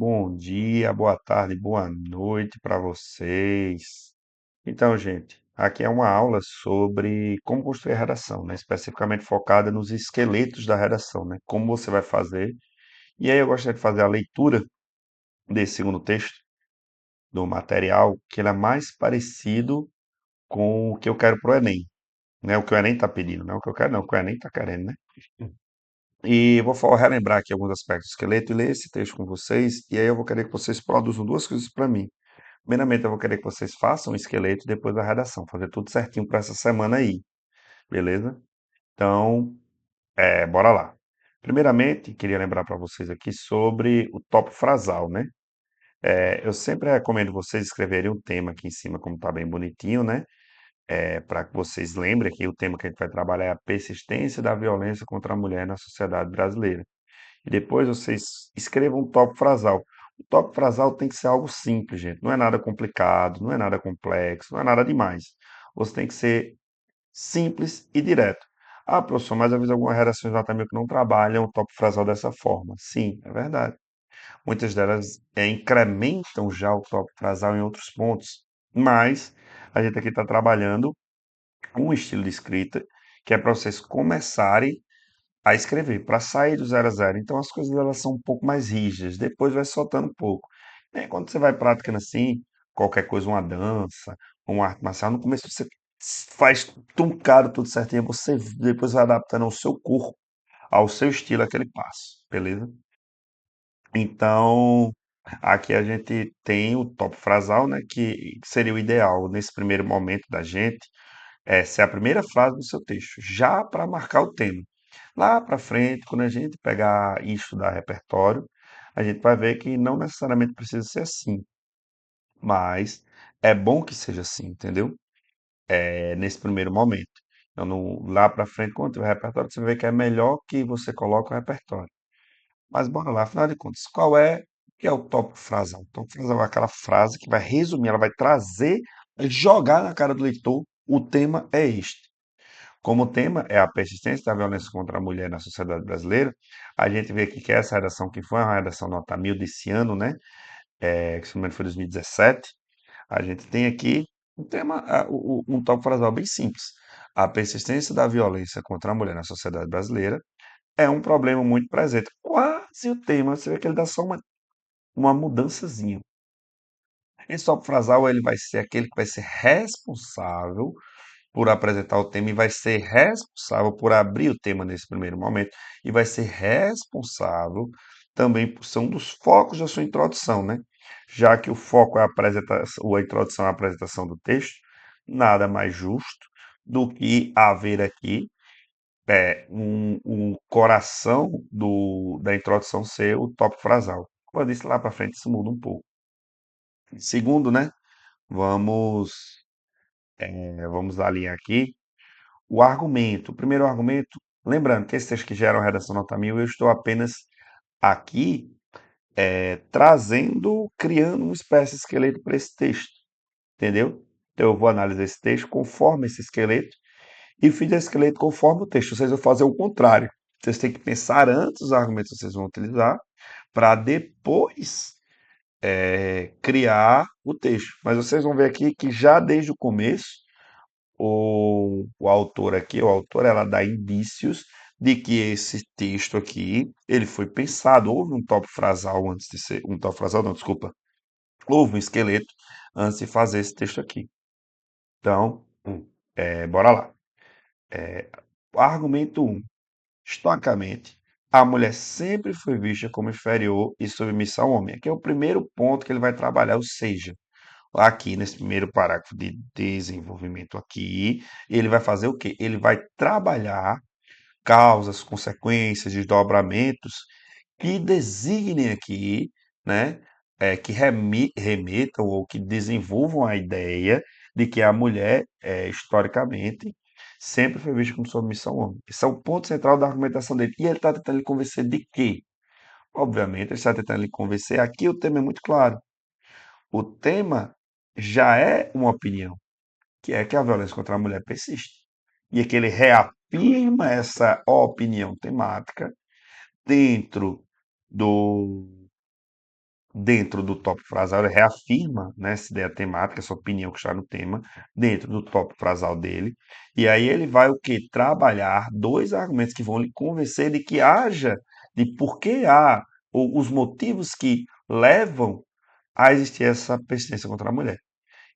Bom dia, boa tarde, boa noite para vocês. Então, gente, aqui é uma aula sobre como construir a redação, né? Especificamente focada nos esqueletos da redação, né? Como você vai fazer. E aí eu gostaria de fazer a leitura desse segundo texto do material, que ele é mais parecido com o que eu quero para o Enem, né? O que o Enem está pedindo, não é o que eu quero, não, o que o Enem está querendo, né? E vou relembrar aqui alguns aspectos do esqueleto e ler esse texto com vocês, e aí eu vou querer que vocês produzam duas coisas para mim. Primeiramente, eu vou querer que vocês façam o esqueleto depois da redação, fazer tudo certinho para essa semana aí, beleza? Então, bora lá. Primeiramente, queria lembrar para vocês aqui sobre o tópico frasal, né? Eu sempre recomendo vocês escreverem um tema aqui em cima, como está bem bonitinho, né? Para que vocês lembrem que o tema que a gente vai trabalhar é a persistência da violência contra a mulher na sociedade brasileira. E depois vocês escrevam um tópico frasal. O tópico frasal tem que ser algo simples, gente. Não é nada complicado, não é nada complexo, não é nada demais. Você tem que ser simples e direto. Ah, professor, mas às vezes algumas redações também que não trabalham o tópico frasal dessa forma. Sim, é verdade. Muitas delas incrementam já o tópico frasal em outros pontos. Mas a gente aqui está trabalhando um estilo de escrita que é para vocês começarem a escrever, para sair do zero a zero. Então as coisas elas são um pouco mais rígidas, depois vai soltando um pouco. Quando você vai praticando assim, qualquer coisa, uma dança, uma arte marcial, no começo você faz truncado tudo certinho, você depois vai adaptando ao seu corpo, ao seu estilo, aquele passo, beleza? Então, aqui a gente tem o top frasal, né, que seria o ideal nesse primeiro momento da gente, ser a primeira frase do seu texto, já para marcar o tema. Lá para frente, quando a gente pegar e estudar repertório, a gente vai ver que não necessariamente precisa ser assim, mas é bom que seja assim, entendeu? Nesse primeiro momento. Então, lá para frente, quando tiver repertório, você vai ver que é melhor que você coloque o repertório. Mas bora lá, afinal de contas, qual é o que é o tópico frasal? O tópico frasal é aquela frase que vai resumir, ela vai trazer, jogar na cara do leitor, o tema é este. Como o tema é a persistência da violência contra a mulher na sociedade brasileira, a gente vê aqui que essa redação, que foi uma redação nota 1000 desse ano, né? Que se não me engano foi 2017, a gente tem aqui um tema, um tópico frasal bem simples. A persistência da violência contra a mulher na sociedade brasileira é um problema muito presente. Quase o tema, você vê que ele dá só uma mudançazinha. Esse tópico frasal ele vai ser aquele que vai ser responsável por apresentar o tema e vai ser responsável por abrir o tema nesse primeiro momento e vai ser responsável também por ser um dos focos da sua introdução, né? Já que o foco é a apresentação, ou a introdução é a apresentação do texto, nada mais justo do que haver aqui um coração da introdução ser o tópico frasal. Como eu disse lá para frente, isso muda um pouco. Segundo, né? Vamos, vamos alinhar aqui o argumento. O primeiro argumento, lembrando que esse texto que gera uma redação nota 1000, eu estou apenas aqui trazendo, criando uma espécie de esqueleto para esse texto, entendeu? Então eu vou analisar esse texto conforme esse esqueleto e fiz esse esqueleto conforme o texto. Vocês vão fazer o contrário. Vocês têm que pensar antes os argumentos que vocês vão utilizar para depois criar o texto. Mas vocês vão ver aqui que já desde o começo o autor aqui, o autor, ela dá indícios de que esse texto aqui, ele foi pensado, houve um tópico frasal antes de ser, um tópico frasal não, desculpa, houve um esqueleto antes de fazer esse texto aqui. Então, bora lá. Argumento 1. Historicamente, a mulher sempre foi vista como inferior e submissa ao homem. Aqui é o primeiro ponto que ele vai trabalhar, ou seja, aqui nesse primeiro parágrafo de desenvolvimento aqui, ele vai fazer o quê? Ele vai trabalhar causas, consequências, desdobramentos que designem aqui, né, que remetam ou que desenvolvam a ideia de que a mulher, historicamente, sempre foi vista como submissão ao homem. Esse é o ponto central da argumentação dele. E ele está tentando lhe convencer de quê? Obviamente, ele está tentando lhe convencer. Aqui o tema é muito claro. O tema já é uma opinião, que é que a violência contra a mulher persiste. E é que ele reafirma essa opinião temática dentro do, dentro do tópico frasal, ele reafirma, né, essa ideia temática, essa opinião que está no tema, dentro do tópico frasal dele. E aí ele vai o quê? Trabalhar dois argumentos que vão lhe convencer de que haja, de por que há, ou os motivos que levam a existir essa persistência contra a mulher.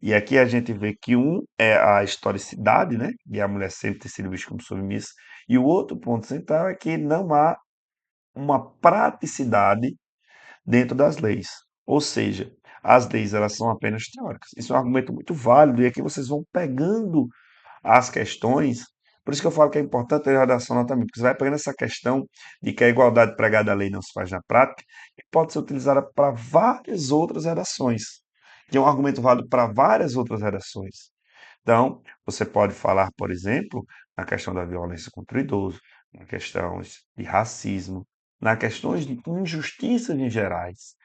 E aqui a gente vê que um é a historicidade, né, de a mulher sempre ter sido vista como submissa, e o outro ponto central é que não há uma praticidade dentro das leis. Ou seja, as leis elas são apenas teóricas. Isso é um argumento muito válido e aqui vocês vão pegando as questões. Por isso que eu falo que é importante a redação também, porque você vai pegando essa questão de que a igualdade pregada à lei não se faz na prática e pode ser utilizada para várias outras redações. Que é um argumento válido para várias outras redações. Então, você pode falar, por exemplo, na questão da violência contra o idoso, na questões de racismo, na questões de injustiças em gerais,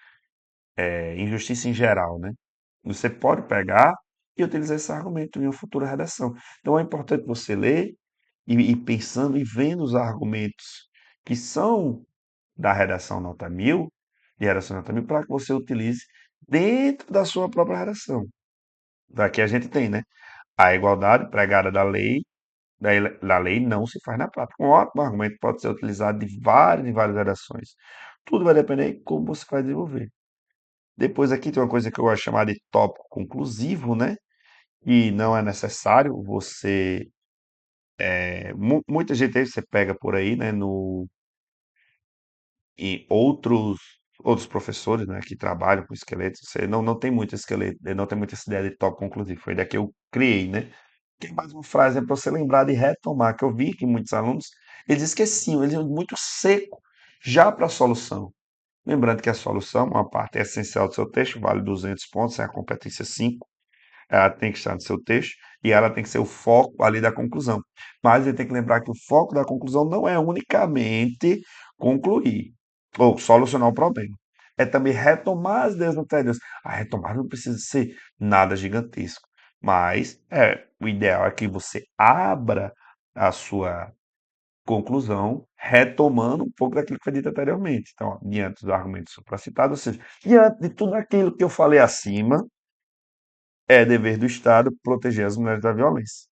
injustiça em geral, né? Você pode pegar e utilizar esse argumento em uma futura redação. Então, é importante você ler e pensando e vendo os argumentos que são da redação nota 1000, de redação nota 1000, para que você utilize dentro da sua própria redação. Daqui a gente tem, né? A igualdade pregada da lei não se faz na prática. Um ótimo argumento pode ser utilizado de várias redações. Tudo vai depender de como você vai desenvolver. Depois aqui tem uma coisa que eu gosto de chamar de tópico conclusivo, né? E não é necessário você. Muita gente aí você pega por aí, né? E outros professores, né? Que trabalham com esqueletos. Você não tem muito esqueleto, não tem muita essa ideia de tópico conclusivo. Foi daí que eu criei, né? Que é mais uma frase para você lembrar de retomar, que eu vi que muitos alunos eles esqueciam, eles iam muito seco já para a solução. Lembrando que a solução, uma parte essencial do seu texto, vale 200 pontos, é a competência 5. Ela tem que estar no seu texto e ela tem que ser o foco ali da conclusão. Mas ele tem que lembrar que o foco da conclusão não é unicamente concluir ou solucionar o problema. É também retomar as ideias anteriores. A retomada não precisa ser nada gigantesco, mas o ideal é que você abra a sua conclusão retomando um pouco daquilo que foi dito anteriormente. Então, ó, diante dos argumentos supracitados, ou seja, diante de tudo aquilo que eu falei acima, é dever do Estado proteger as mulheres da violência.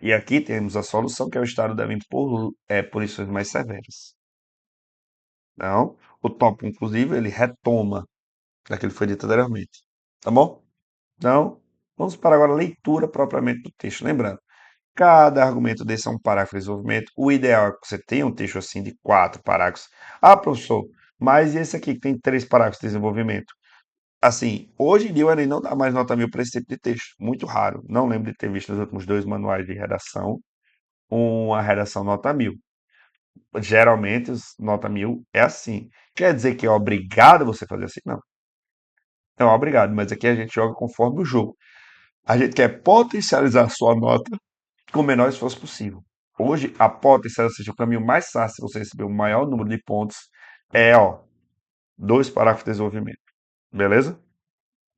E aqui temos a solução, que é o Estado deve impor punições mais severas. Então, o tópico, inclusive, ele retoma daquilo que foi dito anteriormente. Tá bom? Então, vamos para agora a leitura propriamente do texto. Lembrando, cada argumento desse é um parágrafo de desenvolvimento. O ideal é que você tenha um texto assim de 4 parágrafos. Ah, professor, mas esse aqui que tem 3 parágrafos de desenvolvimento? Assim, hoje em dia o Enem não dá mais nota 1000 para esse tipo de texto. Muito raro. Não lembro de ter visto nos últimos dois manuais de redação uma redação nota 1000. Geralmente, os nota 1000 é assim. Quer dizer que é obrigado você fazer assim? Não. Não é obrigado, mas aqui a gente joga conforme o jogo. A gente quer potencializar a sua nota com o menor esforço possível. Hoje, a potencialização, ou seja, o caminho mais fácil de você receber o maior número de pontos é, ó, 2 parágrafos de desenvolvimento. Beleza?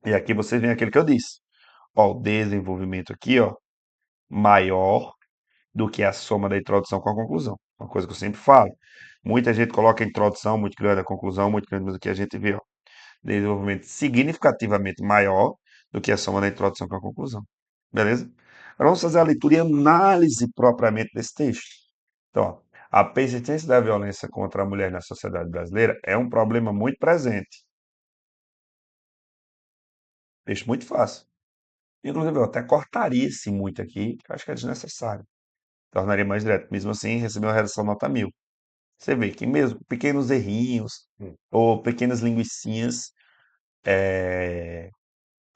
E aqui você vem aquele que eu disse. Ó, o desenvolvimento aqui, ó, maior do que a soma da introdução com a conclusão. Uma coisa que eu sempre falo. Muita gente coloca a introdução muito grande, a conclusão muito grande, mas aqui a gente vê, ó, desenvolvimento significativamente maior do que a soma da introdução com a conclusão. Beleza? Agora vamos fazer a leitura e análise propriamente desse texto. Então, ó, a persistência da violência contra a mulher na sociedade brasileira é um problema muito presente. Texto muito fácil. Inclusive, eu até cortaria esse muito aqui, que eu acho que é desnecessário. Tornaria mais direto. Mesmo assim, recebeu uma redação nota 1000. Você vê que mesmo pequenos errinhos ou pequenas linguicinhas,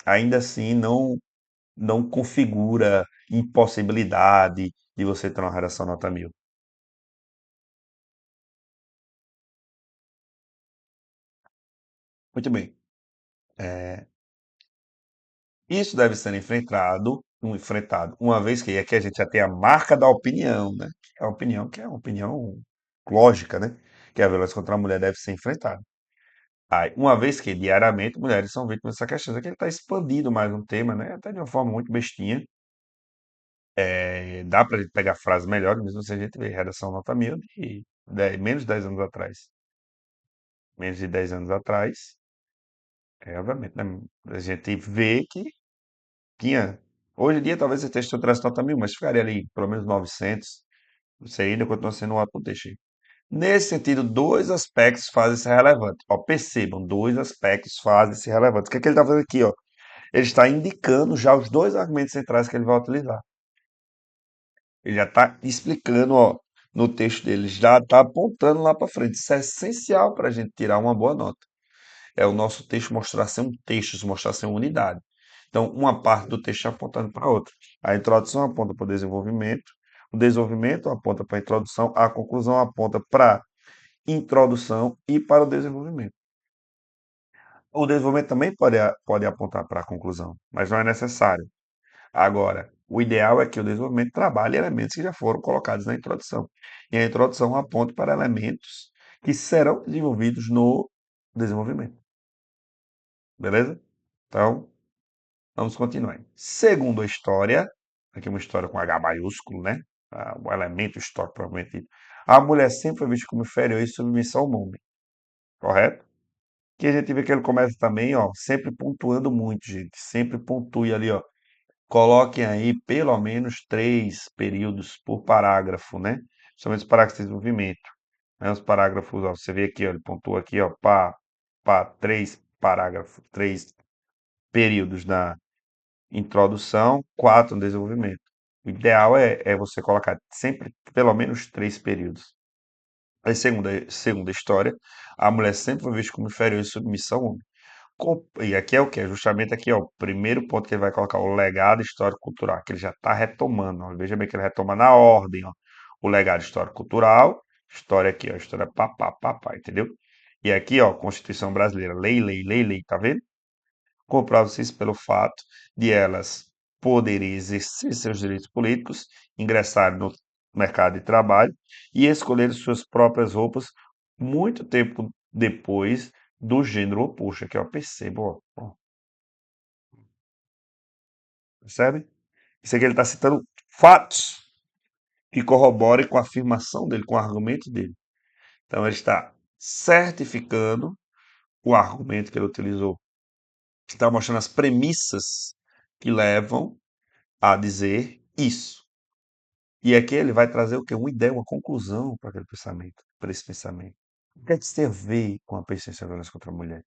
ainda assim não configura impossibilidade de você ter uma redação nota 1000. Muito bem. Isso deve ser enfrentado, uma vez que aqui a gente já tem a marca da opinião, né? Que é a opinião que é uma opinião lógica, né? Que a violência contra a mulher deve ser enfrentada. Aí, uma vez que diariamente mulheres são vítimas dessa questão, aqui ele está expandindo mais um tema, né? Até de uma forma muito bestinha. Dá para a gente pegar frases melhores, mesmo se a gente vê redação nota 1000 de menos de 10 anos atrás. menos de 10 anos atrás, obviamente, né? A gente vê que tinha. Hoje em dia, talvez esse texto tivesse nota 1000, mas ficaria ali pelo menos 900. Isso ainda continua sendo um ótimo texto. Nesse sentido, dois aspectos fazem ser relevante. Ó, percebam, dois aspectos fazem ser relevante. O que é que ele está fazendo aqui? Ó? Ele está indicando já os dois argumentos centrais que ele vai utilizar. Ele já está explicando, ó, no texto dele, já está apontando lá para frente. Isso é essencial para a gente tirar uma boa nota. É o nosso texto mostrar ser um texto, mostrar ser uma unidade. Então, uma parte do texto apontando para a outra. A introdução aponta para o desenvolvimento aponta para a introdução, a conclusão aponta para a introdução e para o desenvolvimento. O desenvolvimento também pode apontar para a conclusão, mas não é necessário. Agora, o ideal é que o desenvolvimento trabalhe elementos que já foram colocados na introdução. E a introdução aponta para elementos que serão desenvolvidos no desenvolvimento. Beleza? Então, vamos continuar. Segundo a história, aqui é uma história com H maiúsculo, né? O elemento histórico propriamente dito. A mulher sempre foi vista como inferior e submissa ao homem, correto? Que a gente vê que ele começa também, ó, sempre pontuando muito, gente. Sempre pontue ali, ó. Coloquem aí pelo menos 3 períodos por parágrafo, né? Principalmente os parágrafos de desenvolvimento. Né? Os parágrafos, ó, você vê aqui, ó, ele pontua aqui, ó, pá, 3 parágrafos, 3 períodos na introdução, 4 no desenvolvimento. O ideal é você colocar sempre pelo menos 3 períodos. Aí, segunda história, a mulher sempre foi vista como inferior em submissão ao homem. E aqui é o que? Justamente aqui, ó, o primeiro ponto que ele vai colocar, o legado histórico-cultural, que ele já está retomando. Ó, veja bem que ele retoma na ordem, ó. O legado histórico-cultural, história aqui, ó, história papá, entendeu? E aqui, ó, Constituição Brasileira, lei, tá vendo? Comprova-se isso pelo fato de elas poderem exercer seus direitos políticos, ingressar no mercado de trabalho e escolher suas próprias roupas muito tempo depois do gênero oposto. Aqui, ó, perceba, ó, percebe? Isso aqui ele está citando fatos que corroborem com a afirmação dele, com o argumento dele. Então, ele está certificando o argumento que ele utilizou. Está mostrando as premissas que levam a dizer isso. E aqui ele vai trazer o quê? Uma ideia, uma conclusão para aquele pensamento, para esse pensamento. O que é que isso tem a ver com a persistência da violência contra a mulher?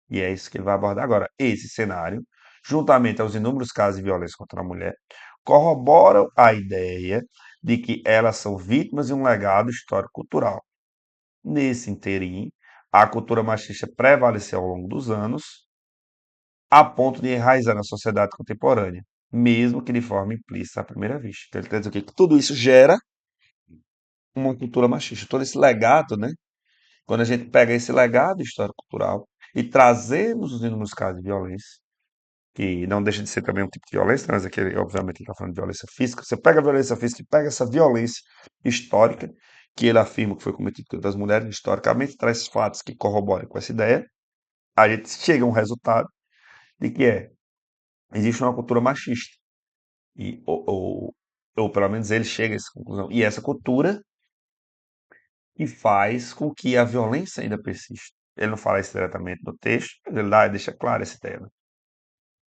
E é isso que ele vai abordar agora. Esse cenário, juntamente aos inúmeros casos de violência contra a mulher, corroboram a ideia de que elas são vítimas de um legado histórico-cultural. Nesse interim, a cultura machista prevaleceu ao longo dos anos, a ponto de enraizar na sociedade contemporânea, mesmo que de forma implícita à primeira vista. Então, ele quer dizer o quê? Que tudo isso gera uma cultura machista. Todo esse legado, né? Quando a gente pega esse legado histórico-cultural e trazemos os inúmeros casos de violência, que não deixa de ser também um tipo de violência, mas aqui, obviamente, ele está falando de violência física. Você pega a violência física e pega essa violência histórica, que ele afirma que foi cometida contra as mulheres, historicamente, traz fatos que corroboram com essa ideia, a gente chega a um resultado de que existe uma cultura machista. E, ou pelo menos ele chega a essa conclusão. E essa cultura que faz com que a violência ainda persista. Ele não fala isso diretamente no texto, mas ele deixa claro esse tema.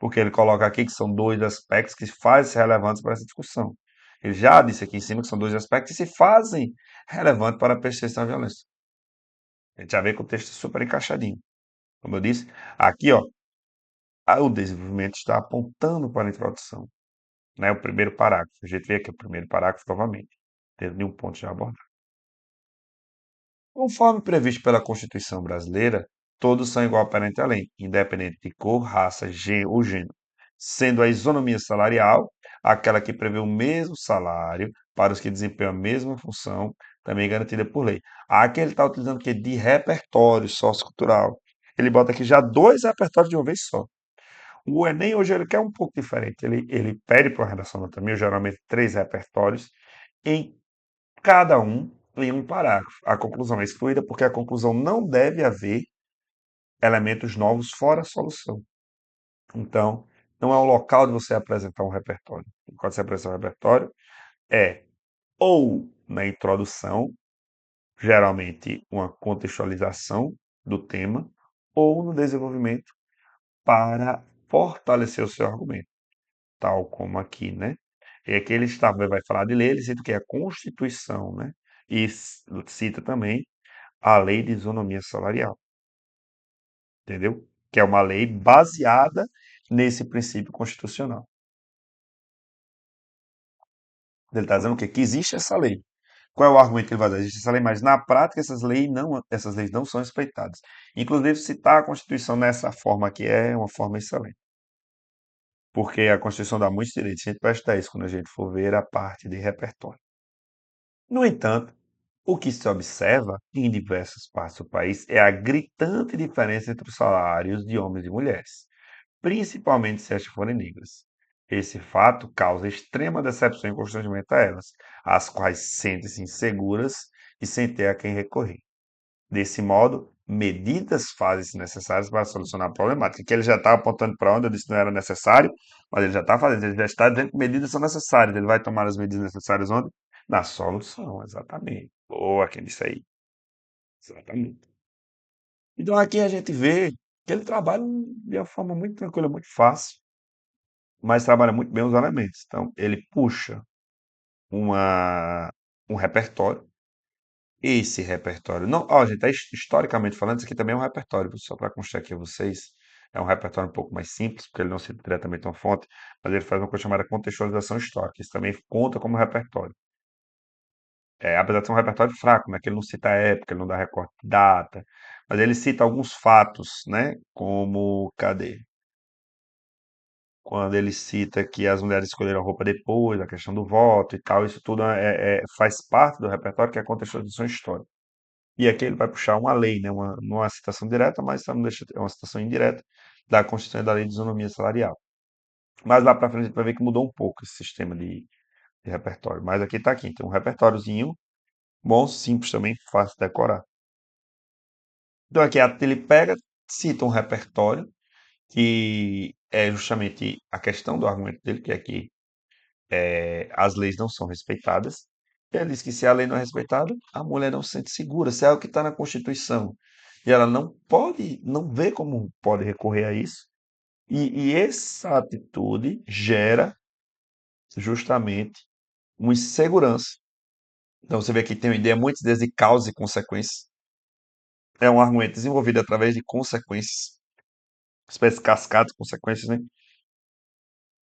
Porque ele coloca aqui que são dois aspectos que fazem ser relevantes para essa discussão. Ele já disse aqui em cima que são dois aspectos que se fazem relevantes para a persistência da violência. A gente já vê que o texto é super encaixadinho. Como eu disse, aqui, ó, o desenvolvimento está apontando para a introdução. Né? O primeiro parágrafo. A gente vê aqui o primeiro parágrafo novamente. Tendo nenhum ponto já abordado. Conforme previsto pela Constituição brasileira, todos são igual perante a lei, independente de cor, raça, ou gênero, sendo a isonomia salarial aquela que prevê o mesmo salário para os que desempenham a mesma função, também garantida por lei. Aqui ele está utilizando o quê? De repertório sociocultural. Ele bota aqui já 2 repertórios de uma vez só. O Enem hoje ele quer um pouco diferente. Ele pede para a redação nota 1000, geralmente 3 repertórios, em cada um em um parágrafo. A conclusão é excluída porque a conclusão não deve haver elementos novos fora a solução. Então, não é o local de você apresentar um repertório. Quando você apresenta um repertório, é ou na introdução, geralmente uma contextualização, do tema ou no desenvolvimento para fortalecer o seu argumento, tal como aqui, né? E aqui ele está, vai falar de lei, ele cita o que é a Constituição, né? E cita também a Lei de Isonomia Salarial, entendeu? Que é uma lei baseada nesse princípio constitucional. Ele está dizendo o quê? Que existe essa lei. Qual é o argumento que ele vai dar? Existe essa lei, mas na prática essas leis não são respeitadas. Inclusive, citar a Constituição nessa forma aqui é uma forma excelente. Porque a Constituição dá muitos direitos. A gente presta isso quando a gente for ver a parte de repertório. No entanto, o que se observa em diversas partes do país é a gritante diferença entre os salários de homens e mulheres, principalmente se estas forem negras. Esse fato causa extrema decepção e constrangimento a elas, as quais sentem-se inseguras e sem ter a quem recorrer. Desse modo, medidas fazem-se necessárias para solucionar a problemática. Que ele já está apontando para onde eu disse que não era necessário, mas ele já está fazendo, ele já está dizendo que medidas são necessárias. Ele vai tomar as medidas necessárias onde? Na solução, exatamente. Boa, quem disse aí. Exatamente. Então aqui a gente vê que ele trabalha de uma forma muito tranquila, muito fácil, mas trabalha muito bem os elementos. Então, ele puxa uma, um repertório. Esse repertório. Não, ó, gente, historicamente falando, isso aqui também é um repertório, só para constar aqui a vocês. É um repertório um pouco mais simples, porque ele não cita diretamente uma fonte, mas ele faz uma coisa chamada contextualização histórica. Isso também conta como repertório. Apesar de ser um repertório fraco, né? Que ele não cita a época, ele não dá recorte de data, mas ele cita alguns fatos, né? Como, cadê? Quando ele cita que as mulheres escolheram a roupa depois, a questão do voto e tal, isso tudo faz parte do repertório que é a contextualização histórica. E aqui ele vai puxar uma lei, né? Não é uma citação direta, mas não deixa, é uma citação indireta da Constituição e da Lei de Isonomia Salarial. Mas lá para frente a gente vai ver que mudou um pouco esse sistema de repertório. Mas aqui está aqui, tem um repertóriozinho bom, simples também, fácil de decorar. Então aqui ele pega, cita um repertório que é justamente a questão do argumento dele, que aqui as leis não são respeitadas. Ele diz que se a lei não é respeitada, a mulher não se sente segura. Se é o que está na Constituição e ela não pode, não vê como pode recorrer a isso, e essa atitude gera justamente uma insegurança. Então você vê que tem uma ideia muitas vezes de causa e consequência. É um argumento desenvolvido através de consequências, espécie de cascata de consequências, né?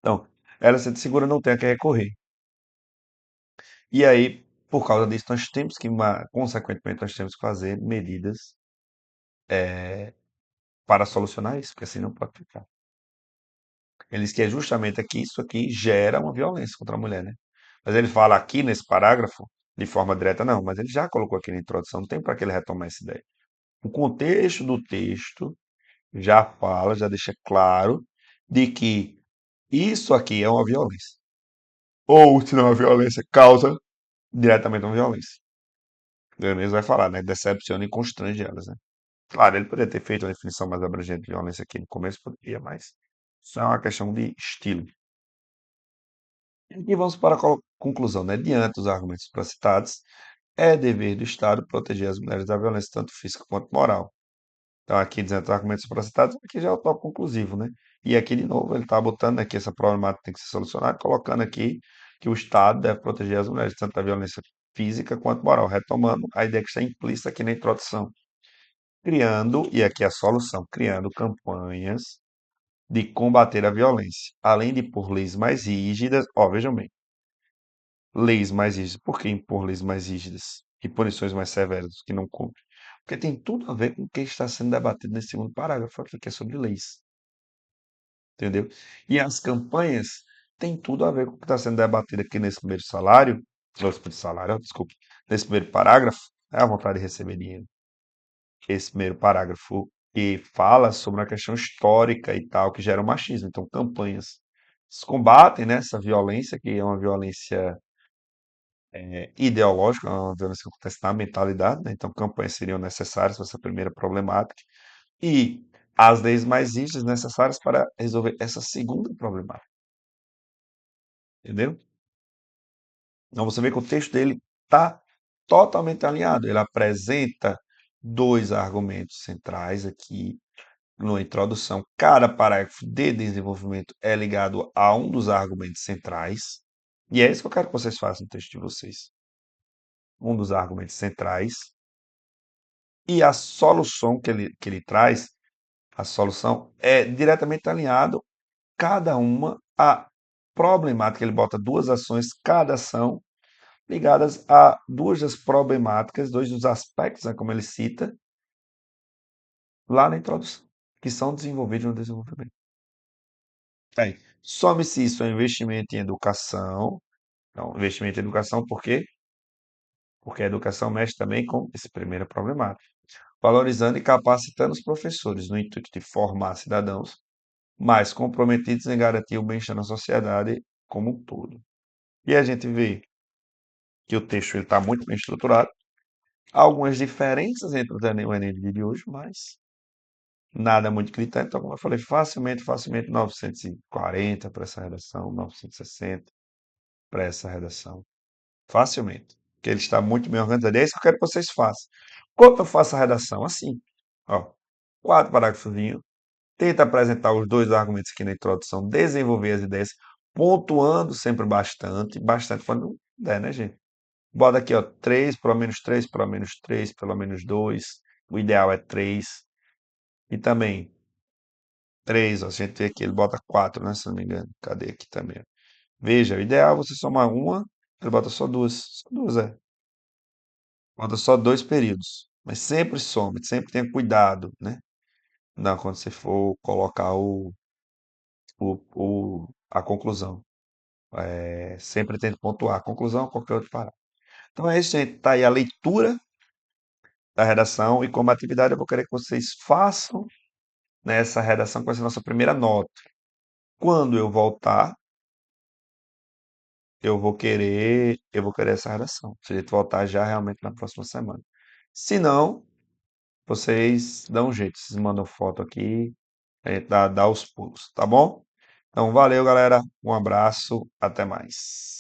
Então, ela se sente segura, não tem a que recorrer. E aí, por causa disso, nós temos que, consequentemente, nós temos que fazer medidas para solucionar isso, porque assim não pode ficar. Ele diz que é justamente aqui, isso aqui gera uma violência contra a mulher, né? Mas ele fala aqui nesse parágrafo, de forma direta, não, mas ele já colocou aqui na introdução, não tem para que ele retomar essa ideia. O contexto do texto já fala, já deixa claro de que isso aqui é uma violência. Ou, se não é uma violência, causa diretamente uma violência. Ele mesmo vai falar, né? Decepciona e constrange elas, né? Claro, ele poderia ter feito uma definição mais abrangente de violência aqui no começo, poderia, mas isso é uma questão de estilo. E vamos para a conclusão, né? Diante dos argumentos supracitados, é dever do Estado proteger as mulheres da violência tanto física quanto moral. Então, aqui, dizendo dos argumentos supracitados, aqui já é o tópico conclusivo, né? E aqui, de novo, ele está botando aqui essa problemática tem que ser solucionada, colocando aqui que o Estado deve proteger as mulheres tanto da violência física quanto moral, retomando a ideia que está implícita aqui na introdução. Criando, e aqui é a solução, criando campanhas de combater a violência, além de por leis mais rígidas, ó, vejam bem, leis mais rígidas, por que impor leis mais rígidas e punições mais severas dos que não cumprem? Porque tem tudo a ver com o que está sendo debatido nesse segundo parágrafo aqui, que é sobre leis, entendeu? E as campanhas têm tudo a ver com o que está sendo debatido aqui nesse primeiro salário, nesse primeiro salário, ó, desculpe, nesse primeiro parágrafo, é a vontade de receber dinheiro. Esse primeiro parágrafo que fala sobre uma questão histórica e tal, que gera o machismo. Então, campanhas combatem, né, essa violência, que é uma violência ideológica, é uma violência que acontece na mentalidade, né? Então, campanhas seriam necessárias para essa primeira problemática. E as leis mais rígidas necessárias para resolver essa segunda problemática. Entendeu? Então, você vê que o texto dele está totalmente alinhado. Ele apresenta dois argumentos centrais aqui na introdução. Cada parágrafo de desenvolvimento é ligado a um dos argumentos centrais. E é isso que eu quero que vocês façam no texto de vocês. Um dos argumentos centrais. E a solução que ele traz, a solução é diretamente alinhado, cada uma, à problemática. Ele bota duas ações, cada ação, ligadas a duas das problemáticas, dois dos aspectos, né, como ele cita, lá na introdução, que são desenvolvidos no desenvolvimento. Aí, some-se isso ao investimento em educação. Então, investimento em educação, por quê? Porque a educação mexe também com essa primeira problemática. Valorizando e capacitando os professores, no intuito de formar cidadãos mais comprometidos em garantir o bem-estar na sociedade como um todo. E a gente vê que o texto está muito bem estruturado. Há algumas diferenças entre o Enem de hoje, mas nada muito gritante. Então, como eu falei, facilmente 940 para essa redação, 960 para essa redação. Facilmente. Porque ele está muito bem organizado. É isso que eu quero que vocês façam. Como eu faço a redação? Assim. Ó, 4 parágrafos. Tenta apresentar os dois argumentos aqui na introdução, desenvolver as ideias, pontuando sempre bastante quando der, né, gente? Bota aqui, ó, 3, pelo menos 3, pelo menos 3, pelo menos 2. O ideal é 3. E também 3, ó, a gente vê aqui, ele bota 4, né, se não me engano. Cadê aqui também? Veja, o ideal é você somar uma, ele bota só duas. Só duas, é. Bota só dois períodos. Mas sempre some, sempre tenha cuidado, né? Não, quando você for colocar a conclusão. Sempre tente pontuar a conclusão ou qualquer outro parágrafo. Então é isso, gente. Tá aí a leitura da redação e como atividade eu vou querer que vocês façam nessa redação com essa nossa primeira nota. Quando eu voltar, eu vou querer essa redação. Se a gente voltar já realmente na próxima semana. Se não, vocês dão um jeito, vocês mandam foto aqui, a gente dá os pulos, tá bom? Então valeu, galera. Um abraço, até mais.